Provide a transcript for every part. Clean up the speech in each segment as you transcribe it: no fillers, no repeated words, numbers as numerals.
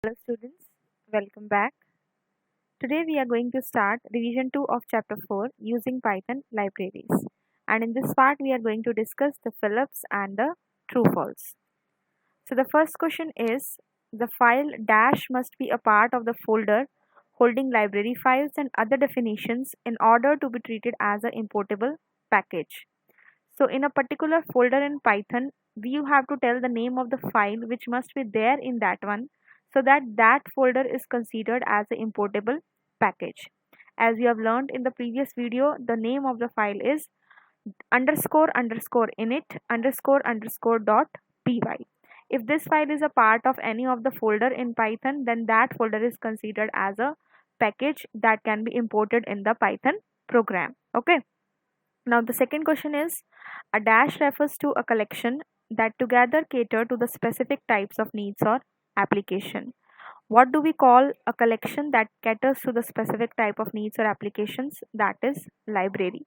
Hello students, welcome back. Today we are going to start revision 2 of chapter 4 using Python libraries. And in this part we are going to discuss the Phillips and the true false. So the first question is the file dash must be a part of the folder holding library files and other definitions in order to be treated as an importable package. So in a particular folder in Python, you have to tell the name of the file which must be there in that one so that that folder is considered as an importable package. As you have learned in the previous video, the name of the file is init dot py. If this file is a part of any of the folder in Python, then that folder is considered as a package that can be imported in the Python program. Okay. Now the second question is a dash refers to a collection that together cater to the specific types of needs or application. What do we call a collection that caters to the specific type of needs or applications? That is library.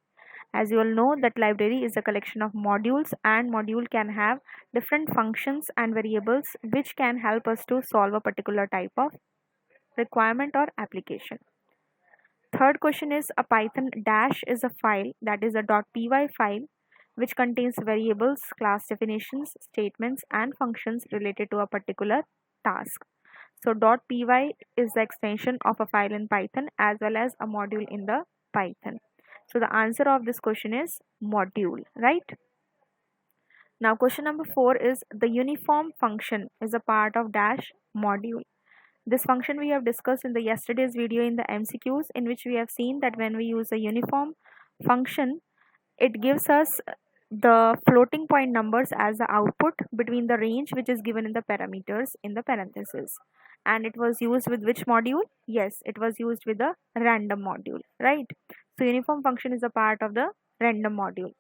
As you all know that library is a collection of modules and module can have different functions and variables which can help us to solve a particular type of requirement or application. Third question is a Python dash is a file that is a .py file which contains variables, class definitions, statements and functions related to a particular task. So .py is the extension of a file in Python as well as a module in the Python. So the answer of this question is module, right? Now question number 4 is the uniform function is a part of dash module. This function we have discussed in the yesterday's video in the MCQs, in which we have seen that when we use a uniform function, it gives us the floating point numbers as the output between the range which is given in the parameters in the parenthesis. And it was used with which module? Yes, it was used with the random module, right? So uniform function is a part of the random module.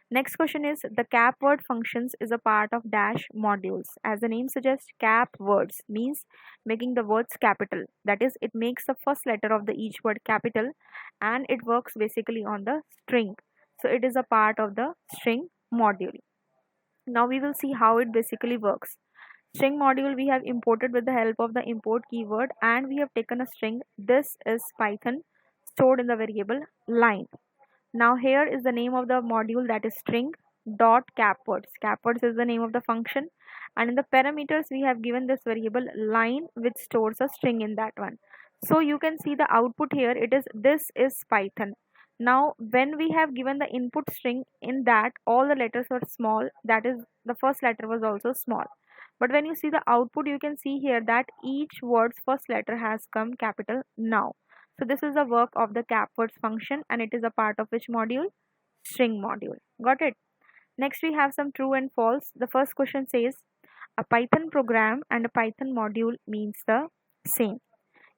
Next question is the cap word functions is a part of dash modules. As the name suggests, cap words means making the words capital. That is, it makes the first letter of the each word capital and it works basically on the string. So it is a part of the string module. Now we will see how it basically works. String module we have imported with the help of the import keyword and we have taken a string. This is Python stored in the variable line. Now here is the name of the module, that is string dot capwords. Capwords is the name of the function and in the parameters we have given this variable line which stores a string in that one. So you can see the output here, it is this is Python. Now when we have given the input string, in that all the letters were small, that is the first letter was also small. But when you see the output, you can see here that each word's first letter has come capital now. So this is the work of the capwords function and it is a part of which module? String module. Got it? Next we have some true and false. The first question says a Python program and a Python module means the same.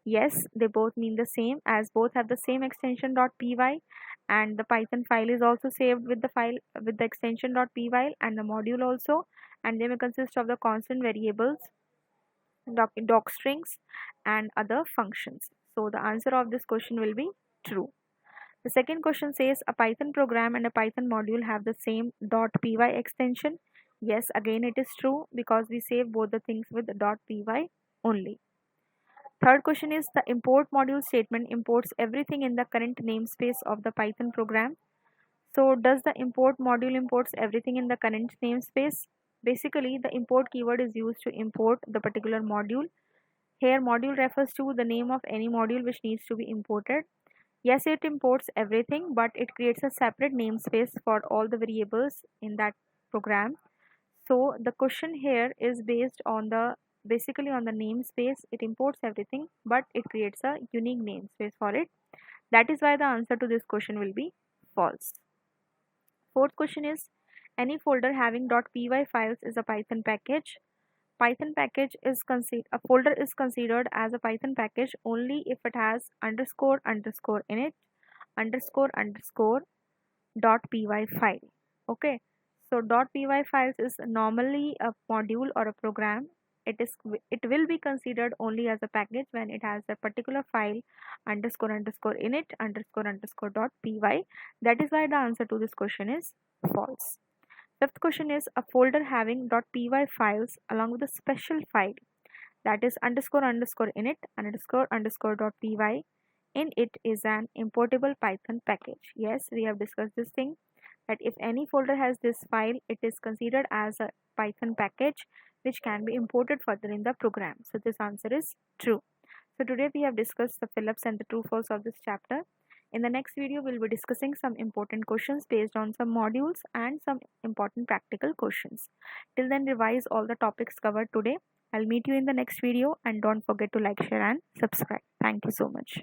Yes, they both mean the same as both have the same extension .py and the Python file is also saved with the file with the extension .py and the module also, and they may consist of the constant variables, doc strings and other functions. So the answer of this question will be true. The second question says a Python program and a Python module have the same .py extension. Yes, again it is true because we save both the things with .py only. Third question is the import module statement imports everything in the current namespace of the Python program. So does the import module imports everything in the current namespace? Basically, the import keyword is used to import the particular module. Here module refers to the name of any module which needs to be imported. Yes, it imports everything, but it creates a separate namespace for all the variables in that program. So the question here is based on the basically on the namespace. It imports everything, but it creates a unique namespace for it. That is why the answer to this question will be false. Fourth question is any folder having .py files is a Python package. Python package is considered a folder is considered as a Python package only if it has __init __ .py file. Okay, so .py files is normally a module or a program. It will be considered only as a package when it has a particular file __ init __ .py. That is why the answer to this question is false. Fifth question is a folder having .py files along with a special file that is underscore underscore init underscore underscore dot py. Init is an importable Python package. Yes, we have discussed this thing, that if any folder has this file, it is considered as a Python package which can be imported further in the program. So this answer is true. So today we have discussed the Phillips and the true false of this chapter. In the next video, we'll be discussing some important questions based on some modules and some important practical questions. Till then, revise all the topics covered today. I'll meet you in the next video, and don't forget to like, share and subscribe. Thank you so much.